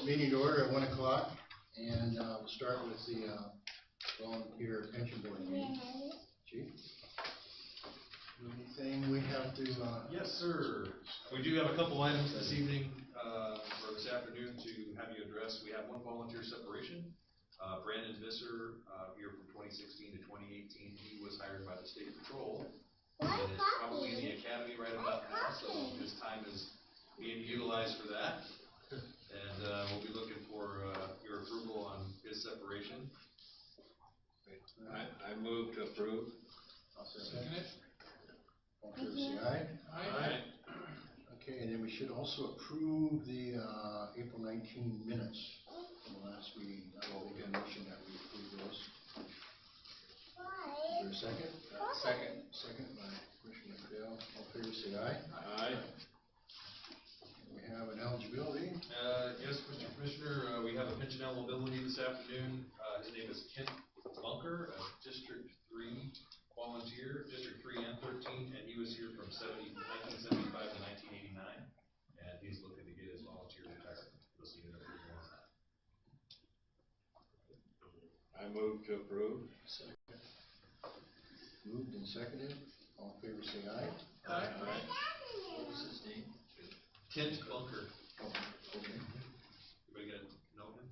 meeting to order at 1 o'clock, and we'll start with the volunteer pension board meeting. Chief, anything we have to? Yes, sir. We do have a couple items this evening or this afternoon to have you address. We have one volunteer separation. Brandon Visser, here from 2016 to 2018, he was hired by the State Patrol. And is probably in the academy right about now, so his time is being utilized for that. And we'll be looking for your approval on his separation. I move to approve. I'll second it. All fair say aye. Aye. Okay, and then we should also approve the April 19 minutes from the last meeting. I will make a motion that we approve those. Is there a second? Second. Second by Commissioner Fidel. All fair say aye. Aye. We have an eligibility. Yes, Mr. Commissioner, we have a pension eligibility this afternoon. His name is Kent Bunker, a District 3 volunteer, District 3 and 13, and he was here from 1975 to 1989, and he's looking to get his volunteer retirement. You'll see an approval on that. I move to approve. Second. Moved and seconded. All in favor say aye. Aye. What was his name? Kent Bunker. Oh, okay. Everybody get to know him?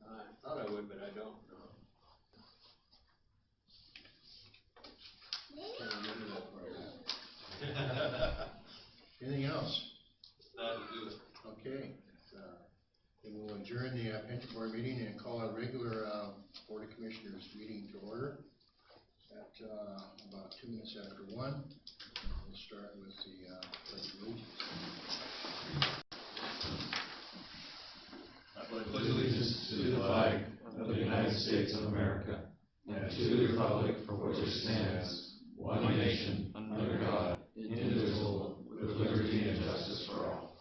I thought I would, but I don't. Can't remember that part. Anything else? That'll do it. Okay. Then we'll adjourn the pension board meeting and call our regular Board of Commissioners meeting to order at about 2 minutes after 1. We'll start with the pledge of allegiance. I pledge allegiance to the flag of the United States of America and to the republic for which it stands, one nation, under God, indivisible, with liberty and justice for all.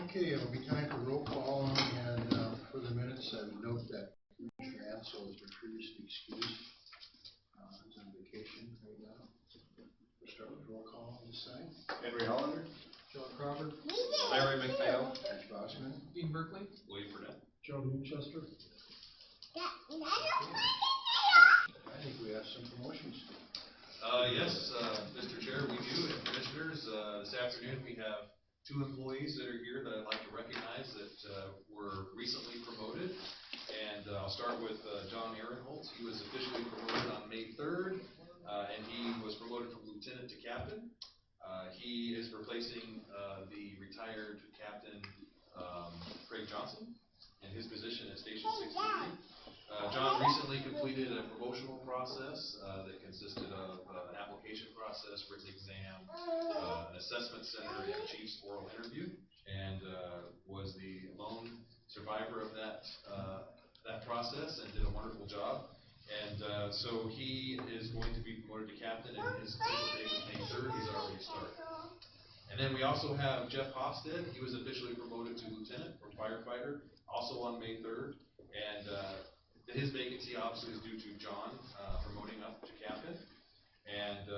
Okay, it'll be time for roll call, and for the minutes, I would note that Commissioner Ansel has been previously excused. He's on vacation right now. We'll start with roll call on this side. Henry Hollander. John Crawford. Larry McPhail. Rich Bosman. Dean Berkeley. William Burnett. Joe Winchester. I think we have some promotions. Yes, Mr. Chair, we do, and Commissioners, this afternoon we have 2 employees that are here that I'd like to recognize that were recently promoted. And I'll start with John Ehrenholtz. He was officially promoted on May 3rd, and he was promoted from lieutenant to captain. He is replacing the retired Captain Craig Johnson in his position at Station 63. John recently completed a promotional process that consisted of an application process, written exam, an assessment center, and a chief's oral interview, and was the lone survivor of that process and did a wonderful job. And so he is going to be promoted to captain, and his official date was May 3rd. He's already started. And then we also have Jeff Hofstad. He was officially promoted to lieutenant from firefighter, also on May 3rd. And his vacancy obviously is due to John promoting up to captain. And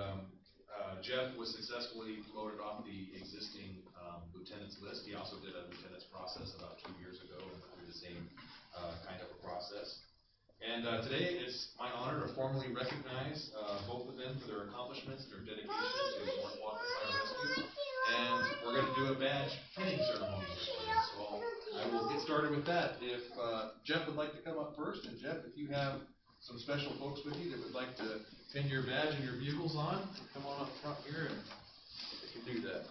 Jeff was successfully promoted off the existing lieutenant's list. He also did a lieutenant's process about 2 years ago and went through the same kind of a process. And today it's my honor to formally recognize both of them for their accomplishments and their dedication to North Walker Fire Rescue. And we're going to do a badge pinning ceremony this way. So I will get started with that. If Jeff would like to come up first, and Jeff, if you have some special folks with you that would like to pin your badge and your bugles on, come on up front here and you can do that.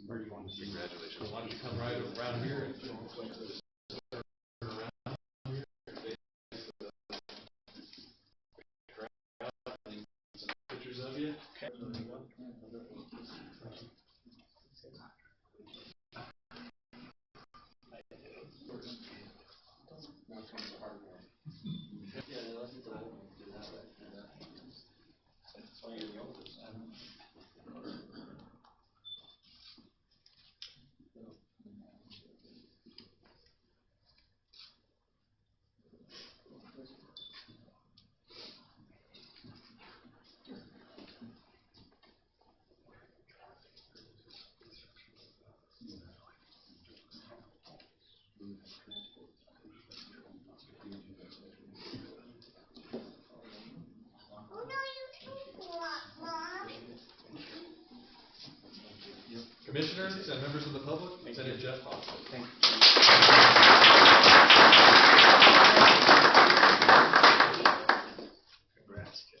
Where do you want to see? Congratulations. So why don't you come right around here and show us like this. Pictures of you. Commissioners and members of the public, Lieutenant Jeff Foster. Congrats, Jeff.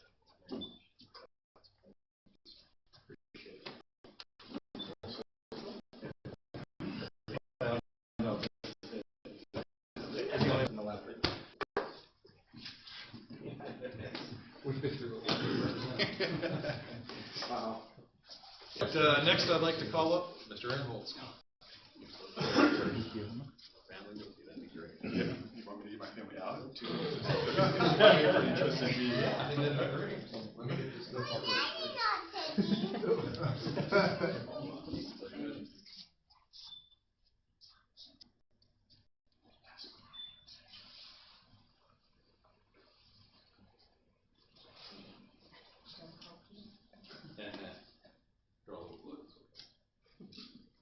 Wow. But, next I'd like to call up Mr. Aaron Holtz. Family with you, that'd be great. You want me to get my family out? Pretty interesting. I think that'd be great. Let me get this stuff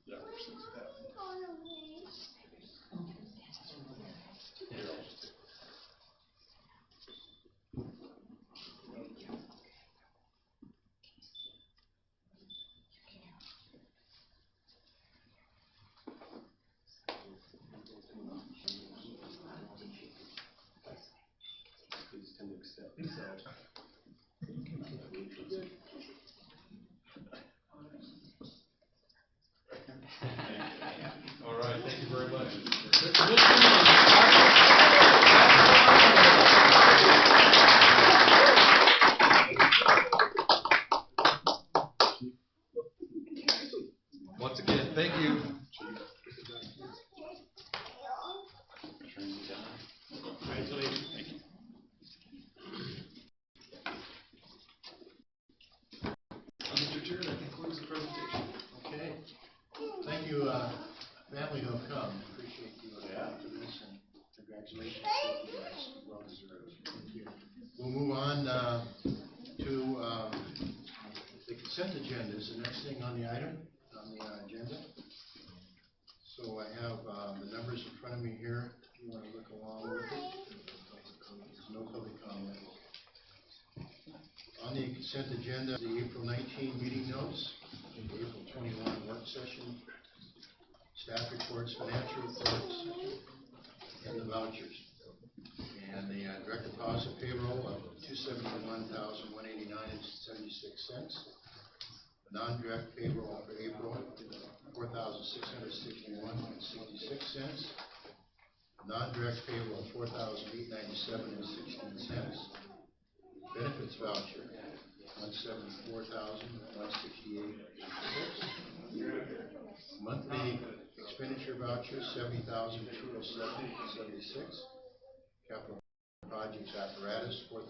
Yeah, we're six of that. Please tend to accept yourself. All right, thank you very much. Once again, thank you. Mr. Chair, that concludes the presentation. Okay. Thank you, family who have come. Appreciate you to this, and congratulations to you guys. Well deserved. Thank you. We'll move on to the consent agenda. Is the next thing on the item, on the agenda. So I have the numbers in front of me here. If you want to look along with it. There's no public comment. On the consent agenda, the April 19 meeting notes, the April 21 work session, staff reports, financial reports, and the vouchers. And the direct deposit payroll of $271,189.76. The non-direct payroll for April, $4,661.66. Non-direct payroll, $4,897.16. Benefits voucher, $174,168.86. Monthly expenditure voucher, $70,207.76. Capital projects apparatus, $4,871.60.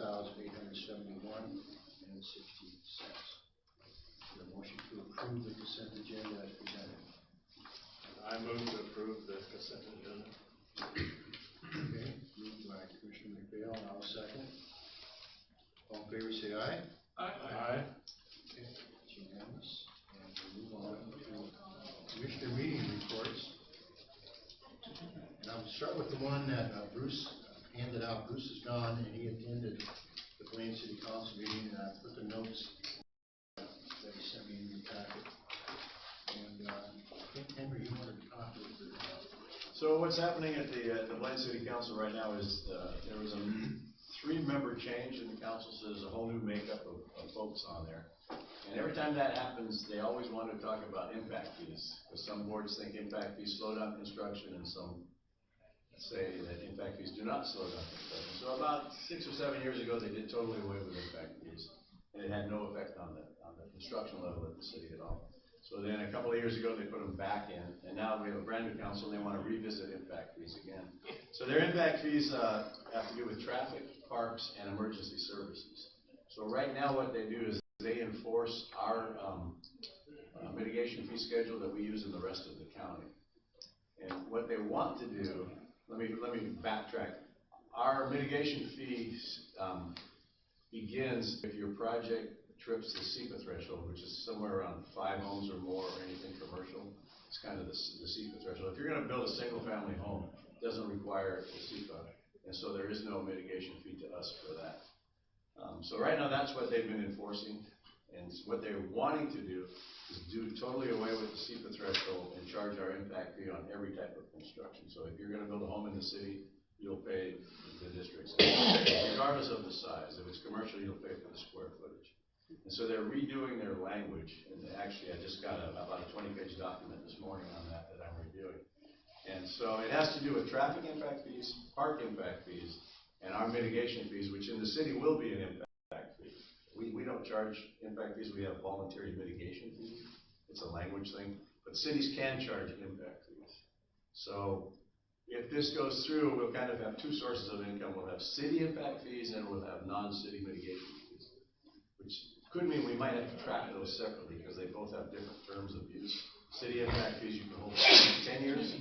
A motion to approve the consent agenda as presented. I move to approve the consent agenda. Okay, moved by Commissioner McPhail, and I'll second. All in favor, say aye. Aye. Okay, it's unanimous. And we'll move on to Commissioner meeting reports. And I'll start with the one that Bruce handed out. Bruce is gone, and he attended the Blaine City Council meeting, and I put the notes that he sent me in your packet. And I think, Henry, you wanted to talk a little bit about it. So what's happening at the Blaine City Council right now is there was a 3-member change in the council, so there's a whole new makeup of folks on there. And every time that happens, they always want to talk about impact fees, because some boards think impact fees slow down construction, and some say that impact fees do not slow down construction. So about 6 or 7 years ago, they did totally away with impact fees, and it had no effect on the construction level of the city at all. So then a couple of years ago, they put them back in, and now we have a brand new council, and they want to revisit impact fees again. So their impact fees have to do with traffic, parks, and emergency services. So right now what they do is they enforce our mitigation fee schedule that we use in the rest of the county. And what they want to do, let me backtrack. Our mitigation fees begins if your project trips the SEPA threshold, which is somewhere around 5 homes or more, or anything commercial. It's kind of the SEPA threshold. If you're going to build a single-family home, it doesn't require the SEPA, and so there is no mitigation fee to us for that. So right now, that's what they've been enforcing, and what they're wanting to do is do totally away with the SEPA threshold and charge our impact fee on every type of construction. So if you're gonna build a home in the city, you'll pay the district's, regardless of the size. If it's commercial, you'll pay for the square footage. And so they're redoing their language, and actually, I just got about a 20-page document this morning on that I'm reviewing. And so it has to do with traffic impact fees, park impact fees, and our mitigation fees, which in the city will be an impact fee. We don't charge impact fees, we have voluntary mitigation fees. It's a language thing, but cities can charge impact fees. So if this goes through, we'll kind of have two sources of income. We'll have city impact fees and we'll have non-city mitigation fees, which could mean we might have to track those separately because they both have different terms of use. City impact fees you can hold for 10 years,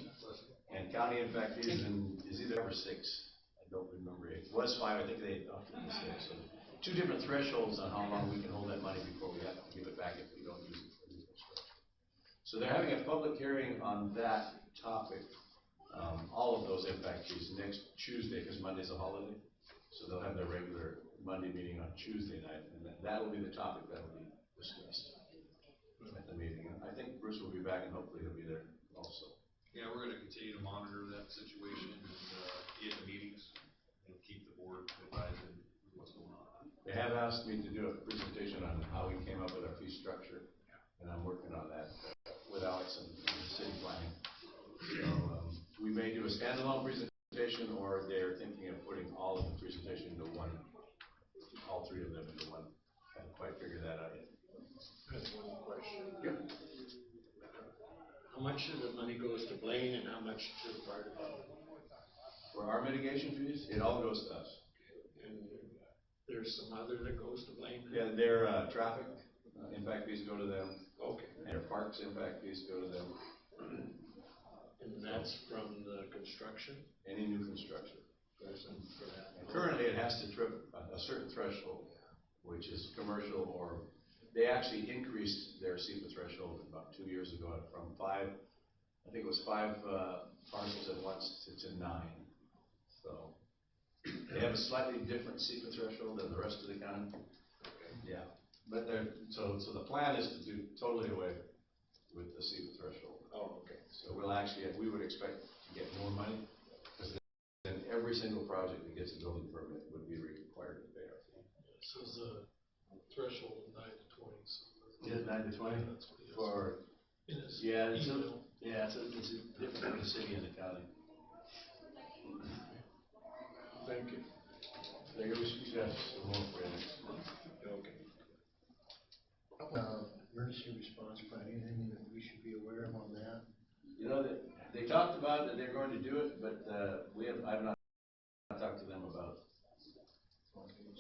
and county impact fees is either 5 or 6. I don't remember. It was 5, I think they opted for 6. So two different thresholds on how long we can hold that money before we have to give it back if we don't use it for new construction. So they're having a public hearing on that topic, all of those impact fees next Tuesday, because Monday's a holiday. So they'll have their regular Monday meeting on Tuesday night, and that will be the topic that will be discussed at the meeting. I think Bruce will be back, and hopefully he'll be there also. Yeah, we're gonna continue to monitor that situation and, be at the meetings and keep the board advised of what's going on. They have asked me to do a presentation on how we came up with our fee structure, and I'm working on that with Alex and the city planning. So, we may do a standalone presentation, or they're thinking of putting all of the presentation into one, all three of them into one. I haven't quite figured that out yet. That's one question. Yep. How much of the money goes to Blaine and how much to the fire department? For our mitigation fees, it all goes to us. And there's some other that goes to Blaine? Yeah, their traffic impact fees go to them, Okay. and their parks impact fees go to them. And that's from the construction? Any new construction. Person for that? And currently, it has to trip a certain threshold, which is commercial, or they actually increased their SEPA threshold about 2 years ago from 5, I think it was 5 parcels at once to 9. So they have a slightly different SEPA threshold than the rest of the county. Yeah, but so the plan is to do totally away with the SEPA threshold. Oh, okay. So we would expect to get more money, because then every single project that gets a building permit would be required to pay our fee. So is the threshold of 9 to 20, so. Yeah, 9 to 20 That's what he has. for, In his yeah, it's email. a different for the city and the county. Thank you. There goes, you got some more for you next month. Okay. Emergency response plan, anything that we should be aware of on that? You know, they talked about that they're going to do it, but I've not talked to them about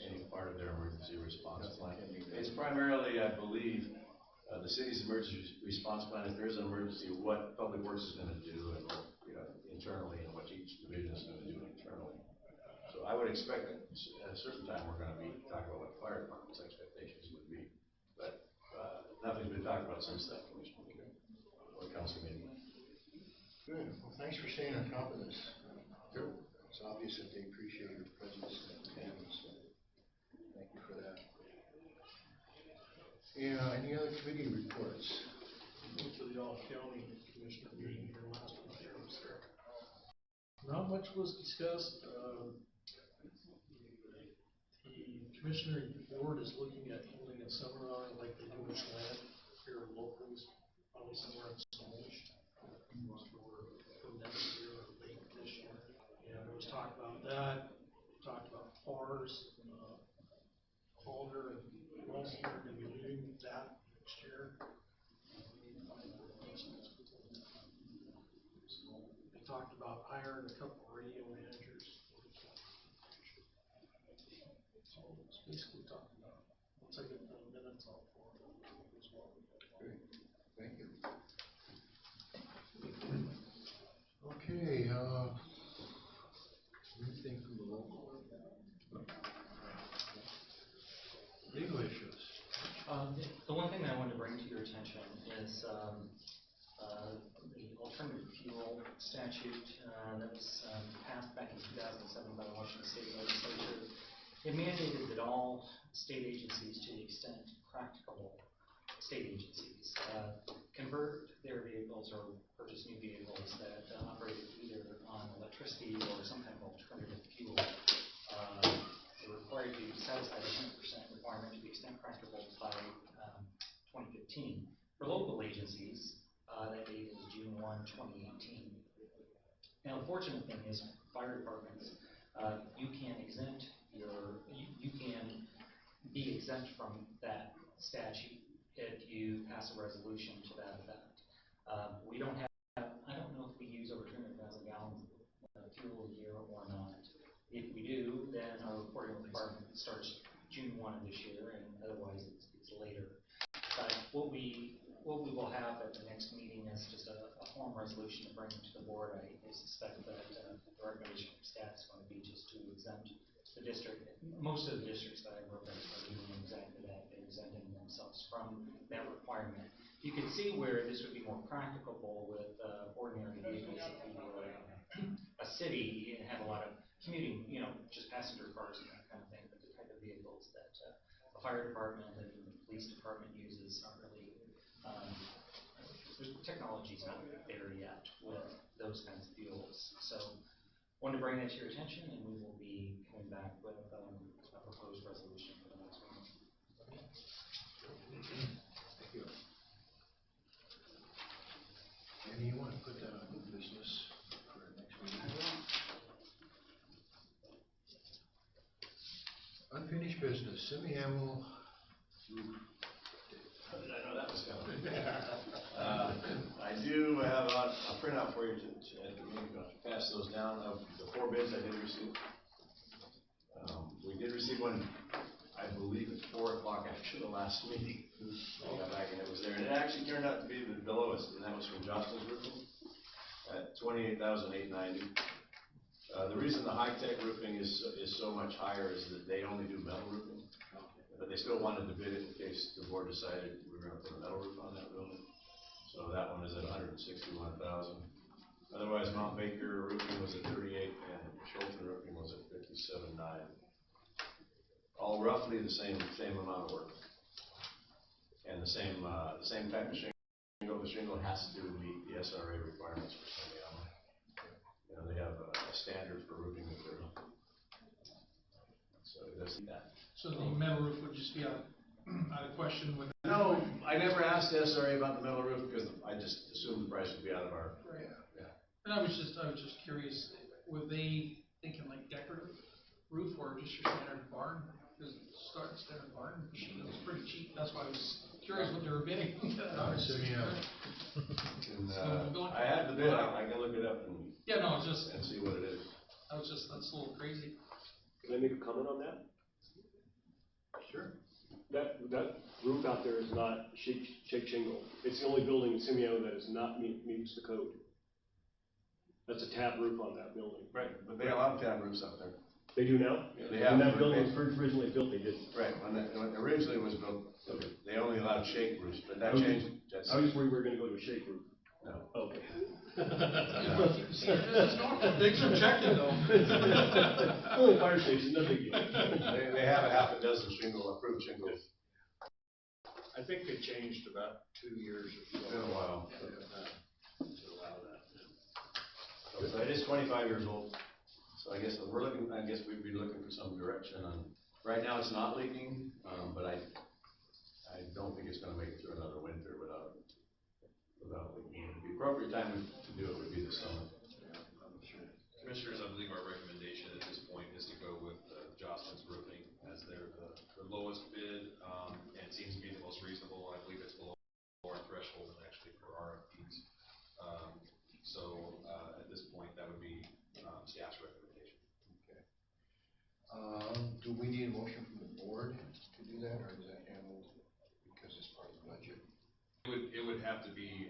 any part of their emergency response plan. It's primarily, I believe, the city's emergency response plan. If there's an emergency, what Public Works is gonna do, and what, internally, and what each division is gonna do internally. So I would expect that at a certain time, we're gonna be talking about what fire department's expectations would be. But, nothing's been talked about since that commission meeting, or council meeting. Good, well, thanks for staying on top of this. It's obvious that they appreciate your presence and attendance, so thank you for that. Yeah, any other committee reports? Went to the All County Commissioner meeting here last week. I was there. Not much was discussed. The Commissioner Board is looking at holding a seminar like they do in Chelan here locally, probably somewhere in Salish, for next year or late this year. And there was talk about that, talked about FARs, Calder and Western are going to be doing that next year. So they talked about hiring a couple of radio managers. So it's basically talking about, once I get the minutes out for them as well. Great, thank you. Okay, anything from the local? Legal issues. The one thing that I wanted to bring to your attention is the alternative fuel statute that was passed back in 2007 by the Washington State Legislature. It mandated that all state agencies, to the extent practicable, state agencies convert their vehicles or purchase new vehicles that operate either on electricity or some kind of alternative fuel. They're required to satisfy the 100% requirement to the extent practicable by 2015. For local agencies, that date is June 1, 2018. Now, the fortunate thing is, fire departments, you can be exempt from that statute if you pass a resolution to that effect. We don't have, I don't know if we use over 200,000 gallons of fuel a year or not. If we do, then our reporting requirement starts June 1 of this year, and otherwise it's later. But what we will have at the next meeting is just a form resolution to bring to the board. I suspect that the recommendation from staff is going to be just to exempt the district. Most of the districts that I work with are doing exactly that. They're exempting themselves from that requirement. You can see where this would be more practicable with ordinary vehicles. If you were a city and have a lot of commuting, just passenger cars and that kind of thing, but the type of vehicles that the fire department and the police department uses aren't really, the technology's not there yet with those kinds of fuels. So, wanted to bring that to your attention, and we will be coming back with a proposed resolution for the next meeting. Thank you. Andy, you want to put that on new business for our next meeting? Unfinished business, semi-annual roof. How did I know that was coming? I do have a printout for you at the meeting, I'll pass those down of the 4 bids I did receive. We did receive one, I believe at 4 o'clock after the last meeting. I got back and it was there, and it actually turned out to be the lowest, and that was from Johnston's Roofing at $28,890. The reason the high-tech roofing is so much higher is that they only do metal roofing, but they still wanted to bid it in case the board decided we were going to put a metal roof on that building. So that one is at $161,000. Otherwise, Mount Baker Roofing was at $38,000 and Schulten Roofing was at $57,900. All roughly the same amount of work and the same type of shingle. The shingle has to meet the SRA requirements for semi-annual. They have a standard for roofing material. So it does that. So the metal roof would just be out of question with. No, I never asked the SRA about the metal roof because I just assumed the price would be out of our. Right. Yeah. And I was just curious, were they thinking like decorative roof or just your standard barn? Because standard barn machine was pretty cheap. That's why I was curious what they were bidding. Semi-annual. I had the bid. I can look it up and see what it is. That's a little crazy. Can I make a comment on that? Sure. That roof out there is not shake shingle. It's the only building in Simeon that is not meets the code. That's a tab roof on that building. Right, but they allow tab roofs out there. They do now? Yeah, they have. When that building was originally built, they did. Right, when it originally was built, Okay. they only allowed shake roofs, but that changed. I was worried we were going to go to a shake roof. No. Okay. Things are checking though. Only fire station, no big deal. They have a half a dozen approved shingles. I think they changed about 2 years or so. It's been a while. To allow that. So it is 25 years old. So I guess we'd be looking for some direction on. Right now it's not leaking, but I don't think it's going to make it through another winter without leaking. The appropriate time to do it would be the summer. Commissioners, I believe our recommendation at this point is to go with Johnston's Roofing as they're the lowest bid, and seems to be the most reasonable. I believe it's below our threshold actually for RFPs. At this point, that would be staff's recommendation. Okay. Do we need a motion from the board to do that, or is that handled because it's part of the budget? It would have to be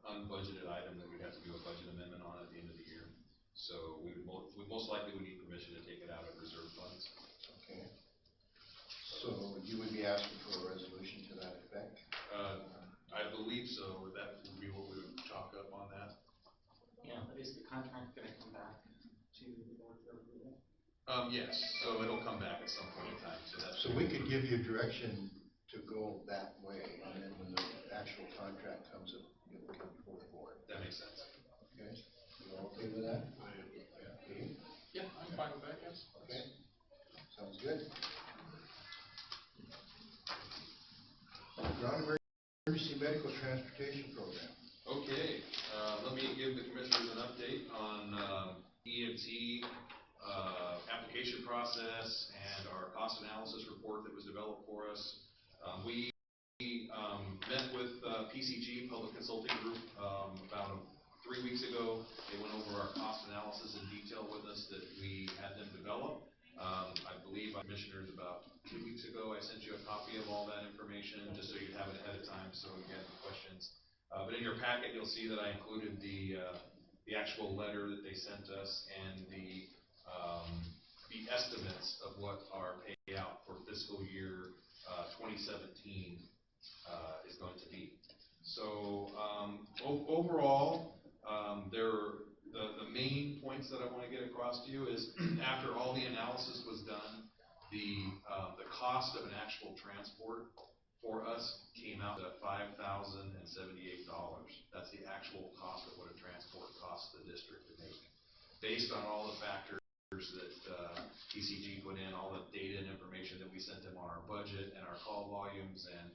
unbudgeted item that we'd have to do a budget amendment on at the end of the year. So we most likely would need permission to take it out of reserve funds. Okay. So you would be asking for a resolution to that effect? I believe so. That would be what we would chalk up on that. Yeah, but is the contract going to come back to the board for approval? Yes. So it'll come back at some point in time. So we could give you direction to go that way, and then when the actual contract comes up, it will come before the board. That makes sense. Okay? You all okay with that? I am. Dave? Yeah, I'm fine with that, yes. Okay, sounds good. Ground Emergency Medical Transportation Program. Okay, let me give the commissioners an update on EMT application process and our cost analysis report that was developed for us. We met with PCG, Public Consulting Group, about 3 weeks ago. They went over our cost analysis in detail with us that we had them develop. I believe, commissioners, about 2 weeks ago, I sent you a copy of all that information, just so you'd have it ahead of time, so if you had any questions. But in your packet, you'll see that I included the actual letter that they sent us and the estimates of what our payout for fiscal year 2017 is going to be. So overall, the main points that I want to get across to you is after all the analysis was done, the cost of an actual transport for us came out at $5,078. That's the actual cost of what a transport costs the district to make, based on all the factors that PCG put in, all the data and information that we sent them on our budget and our call volumes, and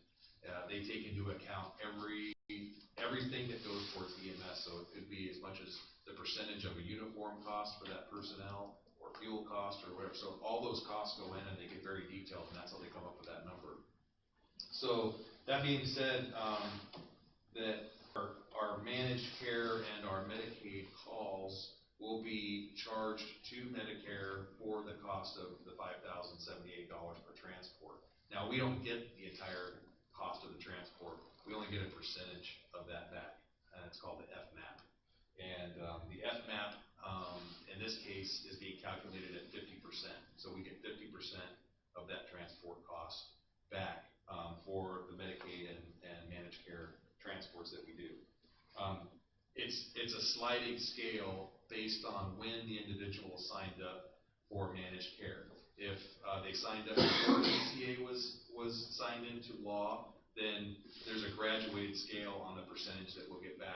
they take into account everything that goes towards EMS. So it could be as much as the percentage of a uniform cost for that personnel, or fuel cost, or whatever. So all those costs go in, and they get very detailed, and that's how they come up with that number. So that being said, that our managed care and our Medicaid calls will be charged to Medicare for the cost of the $5,078 per transport. Now, we don't get the entire cost of the transport. We only get a percentage of that back, and it's called the FMAP. And the FMAP, in this case, is being calculated at 50%. So we get 50% of that transport cost back for the Medicaid and managed care transports that we do. It's a sliding scale based on when the individual signed up for managed care. If they signed up before ACA was signed into law, then there's a graduated scale on the percentage that we'll get back,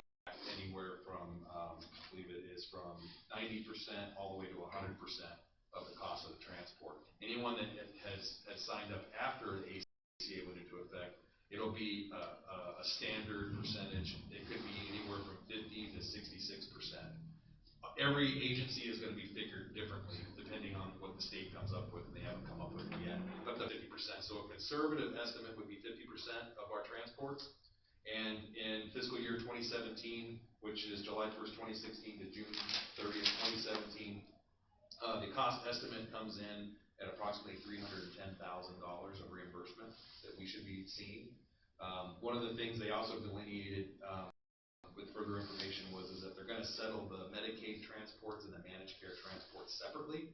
anywhere from, I believe it is from 90% all the way to 100% of the cost of the transport. Anyone that has signed up after the ACA went into effect, it'll be a standard percentage. It could be anywhere from 50 to 66%. Every agency is going to be figured differently depending on what the state comes up with, and they haven't come up with it yet. Up to 50%. So a conservative estimate would be 50% of our transports. And in fiscal year 2017, which is July 1st, 2016 to June 30th, 2017, the cost estimate comes in at approximately $310,000 of reimbursement that we should be seeing. One of the things they also delineated with further information is that they're going to settle the Medicaid transports and the managed care transports separately.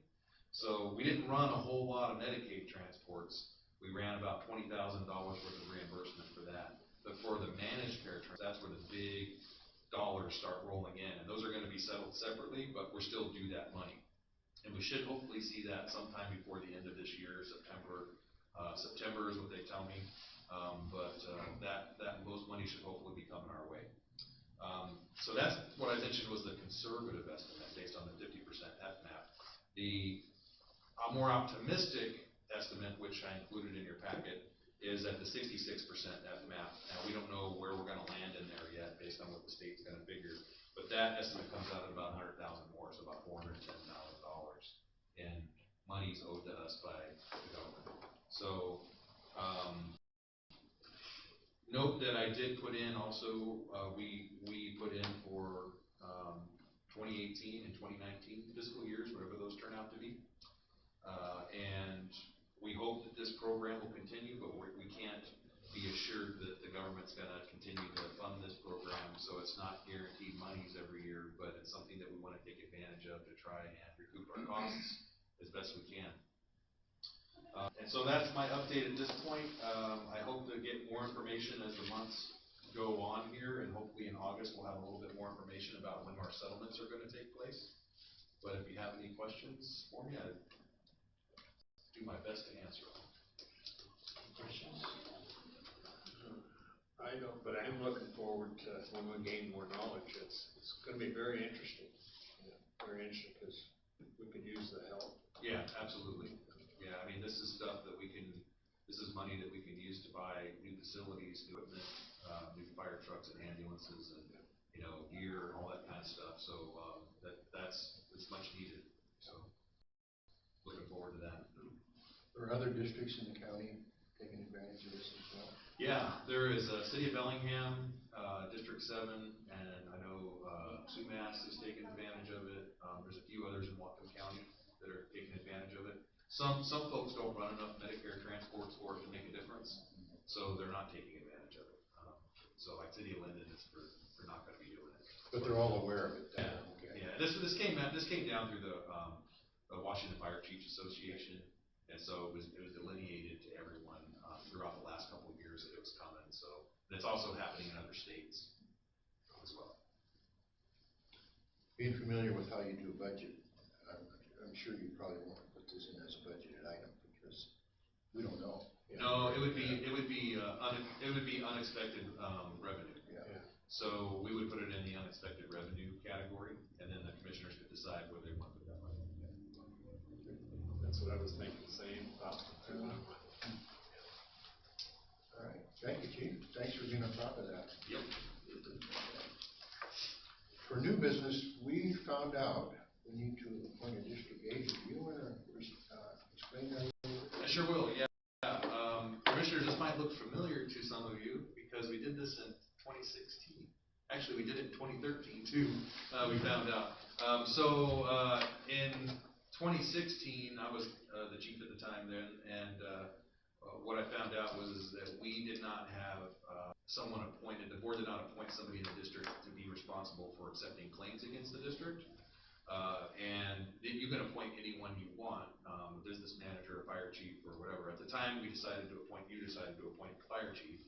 So we didn't run a whole lot of Medicaid transports. We ran about $20,000 worth of reimbursement for that. But for the managed care transports, that's where the big dollars start rolling in. And those are going to be settled separately, but we're still due that money. And we should hopefully see that sometime before the end of this year, September. September is what they tell me. But those money should hopefully be coming our way. So that's what I mentioned was the conservative estimate based on the 50% FMAP. The more optimistic estimate, which I included in your packet, is at the 66% FMAP. Now, we don't know where we're going to land in there yet based on what the state's going to figure. But that estimate comes out at about $100,000 more, so about $410,000 in monies owed to us by the government. So, note that I did put in also, we put in for 2018 and 2019 fiscal years, whatever those turn out to be. And we hope that this program will continue, but we can't be assured that the government's going to continue to fund this program. So it's not guaranteed monies every year, but it's something that we want to take advantage of to try and recoup our costs as best we can. And so that's my update at this point. I hope to get more information as the months go on here, and hopefully in August we'll have a little bit more information about when our settlements are going to take place. But if you have any questions for me, I'd do my best to answer them. Questions? I know, but I am looking forward to when we gain more knowledge. It's gonna be very interesting. Yeah, very interesting, because we could use the help. Yeah, absolutely. Yeah, I mean, this is stuff that this is money that we can use to buy new facilities, new equipment, new fire trucks and ambulances and, gear and all that kind of stuff. So, it's much needed. So, looking forward to that. There are other districts in the county taking advantage of this as well. Yeah, there is City of Bellingham, District 7, and I know Sumas is taking advantage of it. There's a few others in Whatcom County that are taking advantage of it. Some folks don't run enough Medicare transports for it to make a difference, so they're not taking advantage of it. So like City of Linden is they're not going to be doing it. But they're all aware of it. Yeah, Okay. yeah. This came down through the Washington Fire Chiefs Association, and so it was delineated to everyone throughout the last couple of years that it was coming. So and it's also happening in other states as well. Being familiar with how you do a budget, I'm sure you probably won't put this in as a budgeted item because we don't know. No, it would be unexpected revenue. Yeah. So we would put it in the unexpected revenue category, and then the commissioners could decide where they want to put that money. That's what I was thinking, same thought. All right, thank you, Chief. Thanks for being on top of that. Yep. For new business, we found out we need to appoint a district agent. Do you want to explain that a little bit? I sure will, yeah. Commissioners, this might look familiar to some of you because we did this in 2016. Actually, we did it in 2013 too, we found out. In 2016, I was the chief at the time then, and what I found out was that we did not have someone appointed, the board did not appoint somebody in the district to be responsible for accepting claims against the district. And you can appoint anyone you want, a business manager, a fire chief, or whatever. At the time, you decided to appoint the fire chief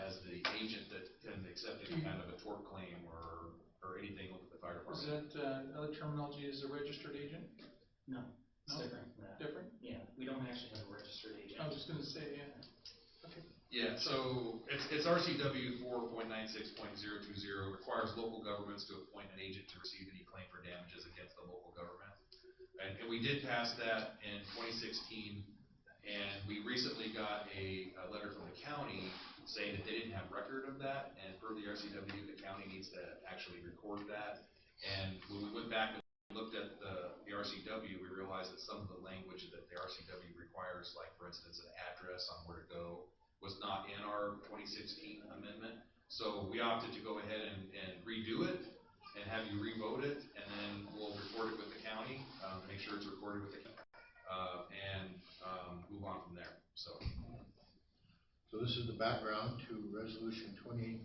as the agent that can accept any kind of a tort claim or anything with the fire Is department. that, another terminology is a registered agent? No, it's No? different from that. Different? Yeah, we don't actually have a registered agent. I was just gonna say, yeah. Yeah, so it's RCW 4.96.020 requires local governments to appoint an agent to receive any claim for damages against the local government. And we did pass that in 2016, and we recently got a letter from the county saying that they didn't have record of that, and per the RCW, the county needs to actually record that. And when we went back and looked at the RCW, we realized that some of the language that the RCW requires, like for instance, an address on where to go, was not in our 2016 amendment. So we opted to go ahead and redo it and have you re-vote it, and then we'll record it with the county, make sure it's recorded with the county, and move on from there. So this is the background to resolution 2018-07.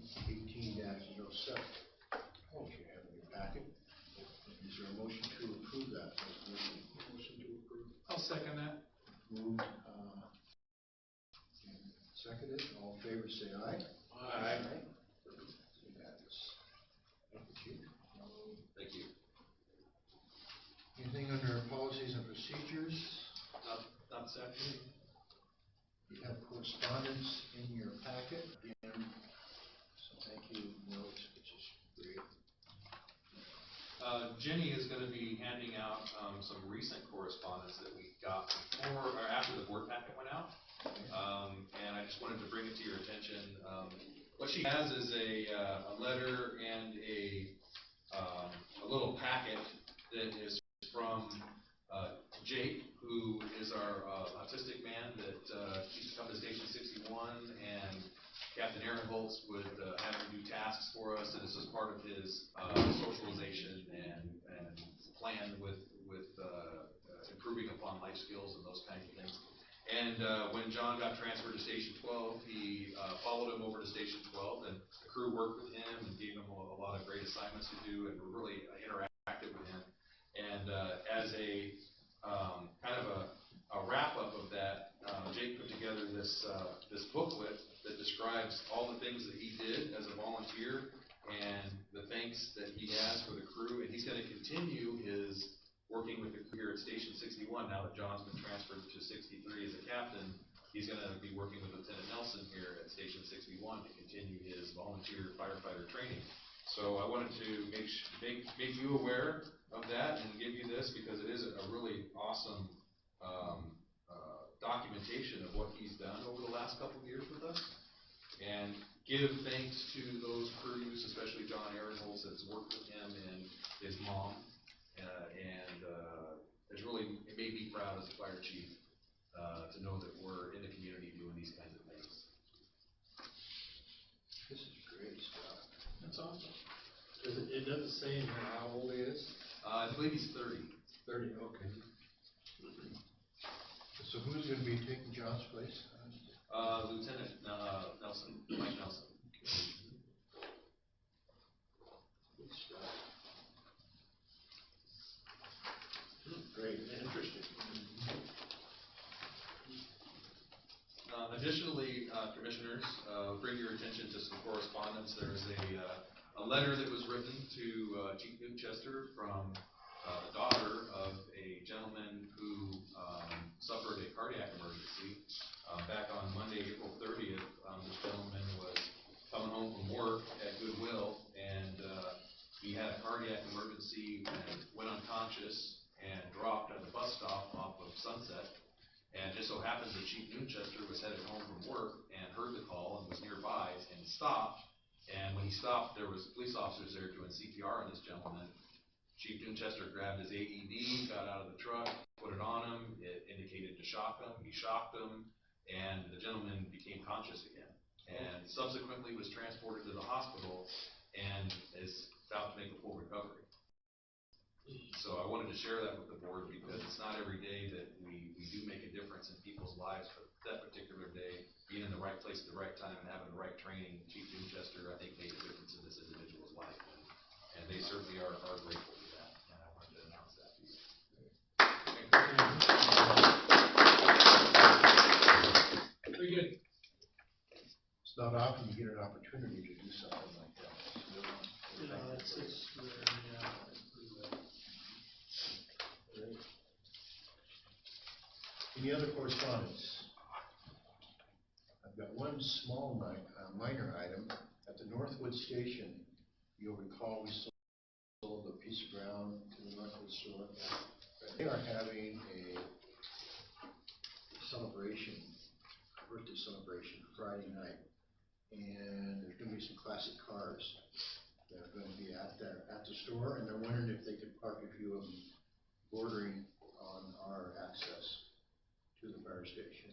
What you have in your packet. Is there a motion to approve that resolution? Motion to approve. I'll second that. Moved, seconded. All in favor, say aye. Aye. Unanimous. Thank you, Chief. thank you. Anything under policies and procedures? Not this afternoon. You have correspondence in your packet again, so thank you, notes, which is great. Jenny is going to be handing out some recent correspondence that we got before or after the board packet went out. And I just wanted to bring it to your attention. What she has is a letter and a little packet that is from Jake, who is our autistic man that used to come to Station 61, and Captain Aaron Holtz would have him do tasks for us, and this was part of his socialization and plan with improving upon life skills and those kinds of things. And when John got transferred to Station 12, he followed him over to Station 12, and the crew worked with him and gave him a lot of great assignments to do, and were really interactive with him. And as a kind of a wrap-up of that, Jake put together this booklet that describes all the things that he did as a volunteer and the thanks that he has for the crew. And he's going to continue his working with the crew here at Station 61 now that John's been transferred to 63 as a captain. he's gonna be working with Lieutenant Nelson here at Station 61 to continue his volunteer firefighter training. So I wanted to make you aware of that and give you this because it is a really awesome documentation of what he's done over the last couple of years with us. And give thanks to those crews, especially John Aaronholtz that's worked with him and his mom. It's really, it made me proud as a fire chief to know that we're in the community doing these kinds of things. This is great stuff. That's awesome. It doesn't say how old he is? I believe he's 30. 30, okay. So who's gonna be taking John's place? Lieutenant Nelson, Mike Nelson. Good stuff. Great, interesting. Additionally, commissioners, bring your attention to some correspondence. There's a letter that was written to Chief Newchester from the daughter of a gentleman who suffered a cardiac emergency. Back on Monday, April 30th, this gentleman was coming home from work at Goodwill, and he had a cardiac emergency and went unconscious and dropped at the bus stop off of Sunset. And just so happens that Chief Newchester was headed home from work and heard the call and was nearby and stopped. And when he stopped, there was police officers there doing CPR on this gentleman. Chief Newchester grabbed his AED, got out of the truck, put it on him. It indicated to shock him. He shocked him, and the gentleman became conscious again. And subsequently was transported to the hospital and is about to make a full recovery. So I wanted to share that with the board because it's not every day that we do make a difference in people's lives, but that particular day, being in the right place at the right time and having the right training, Chief Newchester, I think, made a difference in this individual's life. And they certainly are grateful for that, and I wanted to announce that to you. Very good. It's not often you get an opportunity to do something like that. It's rare, yeah. Great. Any other correspondence? I've got one small minor item. At the Northwood Station, you'll recall we sold a piece of ground to the Northwood store. They are having a celebration, a birthday celebration Friday night. And there's gonna be some classic cars that are gonna be at the store, and they're wondering if they could park a few of them bordering on our access to the fire station.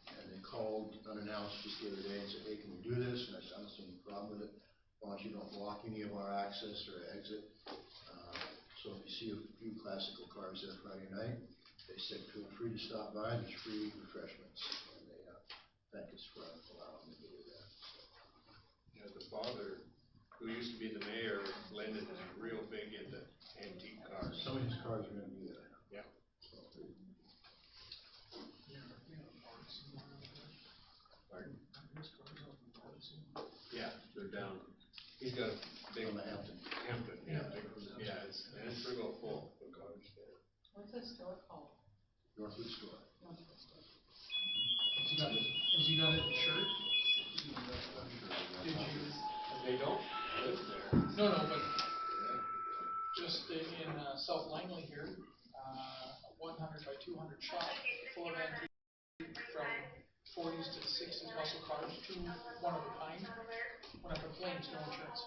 And they called unannounced just the other day and said, hey, can we do this? And I said, I don't see any problem with it, as long as you don't block any of our access or exit. So if you see a few classical cars there Friday night, they said feel free to stop by, there's free refreshments. And they thank us for allowing them to do that. Yeah, the father, who used to be the mayor, Lyndon, is real big into antique cars. Some of these cars are gonna be there. Yeah. So, Pardon? Yeah, they're down. He's got a big on the Hampton. Hampton, yeah, it's real full of cars there. What's that store called? Northwood store. Has he got it insured? Did you? They don't live there. No, but just in South Langley here, a 100 by 200 shop, full of antique from 40s to 60s muscle cars, two one of a kind. Went up in flames, no insurance.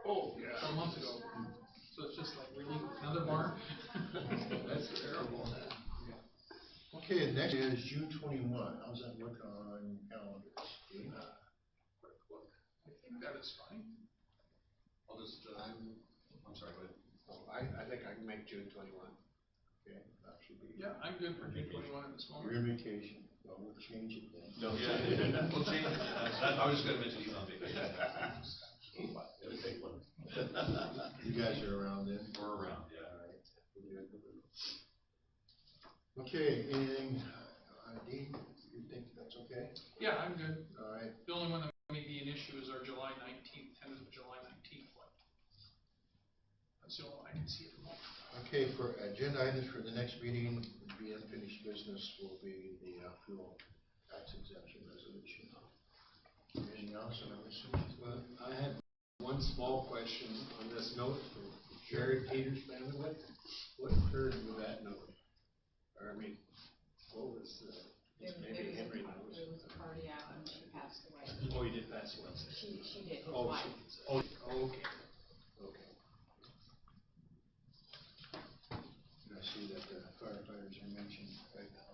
Oh, yeah. A month ago. So it's just like, really, another barn? That's terrible. Okay, the next is June 21. How's that look on calendars? I think that is fine. I'll just, I'm sorry, go ahead. Oh, I think I can make June 21. Okay, that should be. Yeah, I'm good for June 21 at this moment. You're on vacation. Well, we'll change it then. No, yeah, we'll change it. I was just gonna mention he's on vacation. You guys are around then? We're around, yeah. Okay, anything, Dean, you think that's okay? Yeah, I'm good. All right, The only one that may be an issue is our July 19th, tentative July 19th one. That's the only one I can see at the moment. okay, for agenda items for the next meeting, would be unfinished business will be the fuel tax exemption resolution. Anything else on our message? Well, I had one small question on this note from Jared Peters family. What occurred with that note? Or I mean, what was the, maybe Henry knows. It was a cardiac and she passed away. Oh, he did pass away. She did, his Oh, wife. okay, okay. And I see that the firefighters are mentioned right now.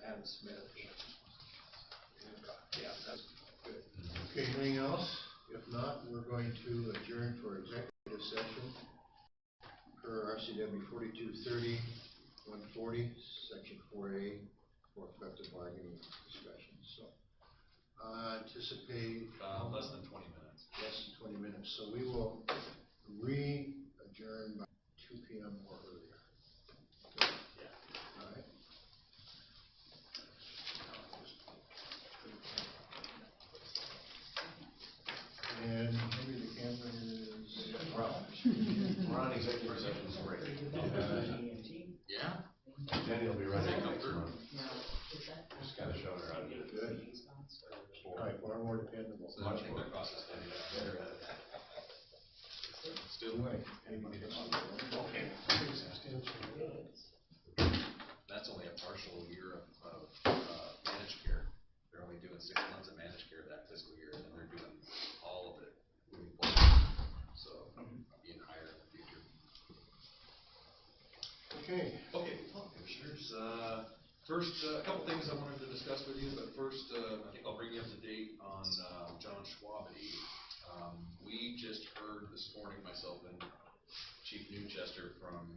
Adam Smith. Yeah, that's good. Okay, anything else? If not, we're going to adjourn for executive session per RCW 4230, 140, section 4A, for effective bargaining discussions. So, anticipate Less than 20 minutes. less than 20 minutes. So we will re-adjourn by 2 p.m. or earlier. All right. And maybe the camera is. We're on executive session, so break. Yeah? Jenny will be running Come next through. month. Just kinda showing her how to do it. Good. All right, far more dependable. So I think that process can be Better at it. Still, Wait, maybe it's. Okay. that's only a partial year of managed care. They're only doing 6 months of managed care that fiscal year, and then they're doing all of it moving forward. So, being higher in the future. Okay. Okay, commissioners, first, a couple things I wanted to discuss with you, but first, I think I'll bring you up to date on, John Schwabity. We just heard this morning, myself and Chief Newchester from